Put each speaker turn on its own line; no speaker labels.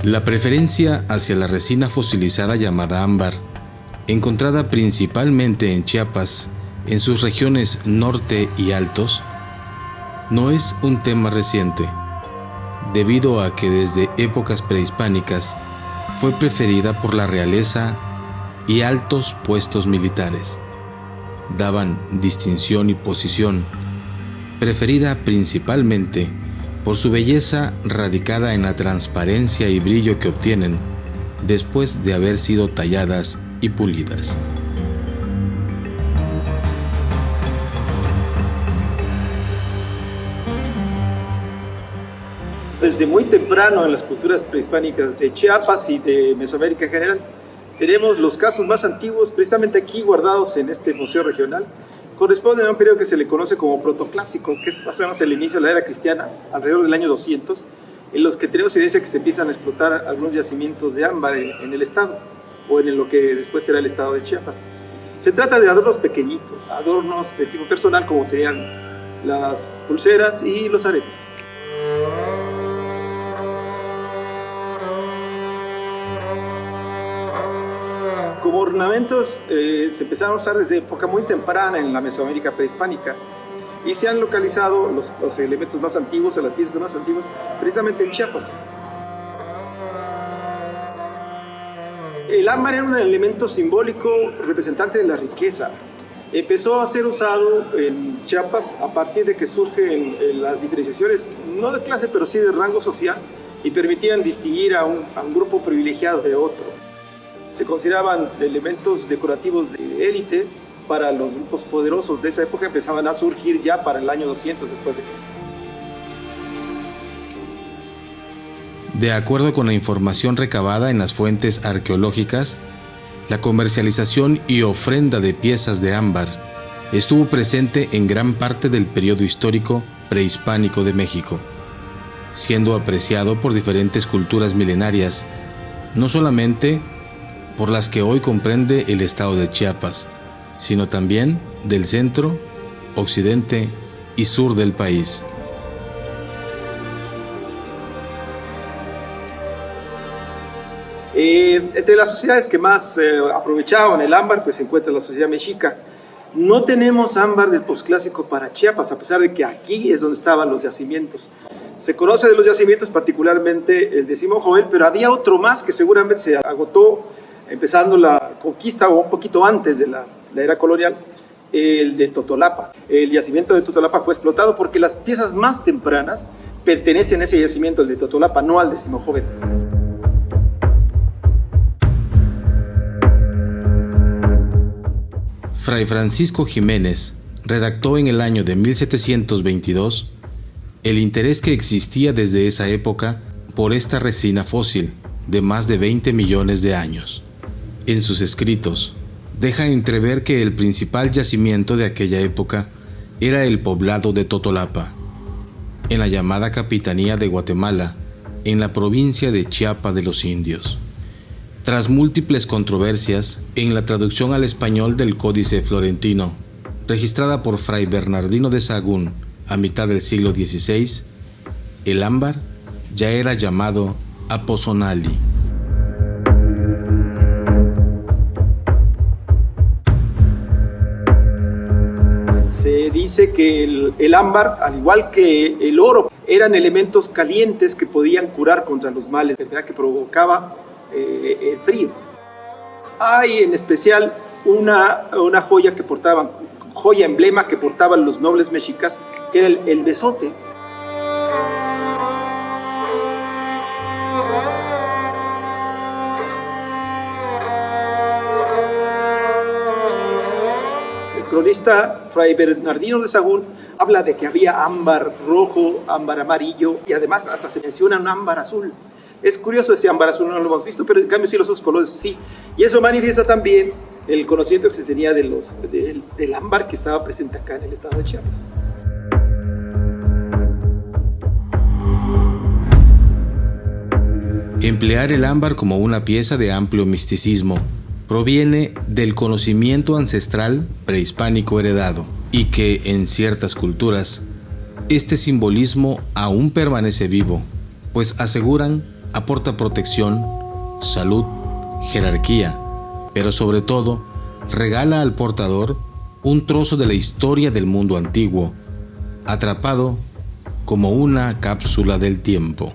La preferencia hacia la resina fosilizada llamada ámbar, encontrada principalmente en Chiapas, en sus regiones norte y altos, no es un tema reciente, debido a que desde épocas prehispánicas fue preferida por la realeza y altos puestos militares. Daban distinción y posición, preferida principalmente por su belleza radicada en la transparencia y brillo que obtienen después de haber sido talladas y pulidas.
Desde muy temprano en las culturas prehispánicas de Chiapas y de Mesoamérica en general, tenemos los casos más antiguos, precisamente aquí guardados en este museo regional. Corresponden a un periodo que se le conoce como protoclásico, que es más o menos el inicio de la era cristiana, alrededor del año 200, en los que tenemos evidencia que se empiezan a explotar algunos yacimientos de ámbar en el estado, o en lo que después será el estado de Chiapas. Se trata de adornos pequeñitos, adornos de tipo personal, como serían las pulseras y los aretes. Como ornamentos se empezaron a usar desde época muy temprana en la Mesoamérica prehispánica y se han localizado los elementos más antiguos o las piezas más antiguas precisamente en Chiapas. El ámbar era un elemento simbólico representante de la riqueza. Empezó a ser usado en Chiapas a partir de que surgen las diferenciaciones, no de clase, pero sí de rango social, y permitían distinguir a un grupo privilegiado de otro. Se consideraban elementos decorativos de élite para los grupos poderosos de esa época. Empezaban a surgir ya para el año 200 después de Cristo.
De acuerdo con la información recabada en las fuentes arqueológicas, la comercialización y ofrenda de piezas de ámbar estuvo presente en gran parte del periodo histórico prehispánico de México, siendo apreciado por diferentes culturas milenarias, no solamente por las que hoy comprende el estado de Chiapas, sino también del centro, occidente y sur del país.
Entre las sociedades que más aprovechaban el ámbar, pues se encuentra la sociedad mexica. No tenemos ámbar del posclásico para Chiapas, a pesar de que aquí es donde estaban los yacimientos. Se conoce de los yacimientos particularmente el de Simón Jovel, pero había otro más que seguramente se agotó empezando la conquista o un poquito antes de la era colonial, el de Totolapa. El yacimiento de Totolapa fue explotado porque las piezas más tempranas pertenecen a ese yacimiento, el de Totolapa, no al de Simón Jovel.
Fray Francisco Jiménez redactó en el año de 1722 el interés que existía desde esa época por esta resina fósil de más de 20 millones de años. En sus escritos, deja entrever que el principal yacimiento de aquella época era el poblado de Totolapa, en la llamada Capitanía de Guatemala, en la provincia de Chiapa de los Indios. Tras múltiples controversias en la traducción al español del Códice Florentino, registrada por Fray Bernardino de Sahagún a mitad del siglo XVI, el ámbar ya era llamado Aposonali.
Se dice que el ámbar, al igual que el oro, eran elementos calientes que podían curar contra los males, de enfermedad que provocaba el frío. Hay en especial una joya que portaban, joya emblema que portaban los nobles mexicas, que era el besote. El cronista Fray Bernardino de Sahagún habla de que había ámbar rojo, ámbar amarillo y además hasta se menciona un ámbar azul. Es curioso, ese ámbar azul no lo hemos visto, pero en cambio sí los otros colores sí. Y eso manifiesta también el conocimiento que se tenía del ámbar que estaba presente acá en el estado de Chiapas.
Emplear el ámbar como una pieza de amplio misticismo proviene del conocimiento ancestral prehispánico heredado, y que en ciertas culturas este simbolismo aún permanece vivo, pues aseguran aporta protección, salud, jerarquía, pero sobre todo regala al portador un trozo de la historia del mundo antiguo, atrapado como una cápsula del tiempo.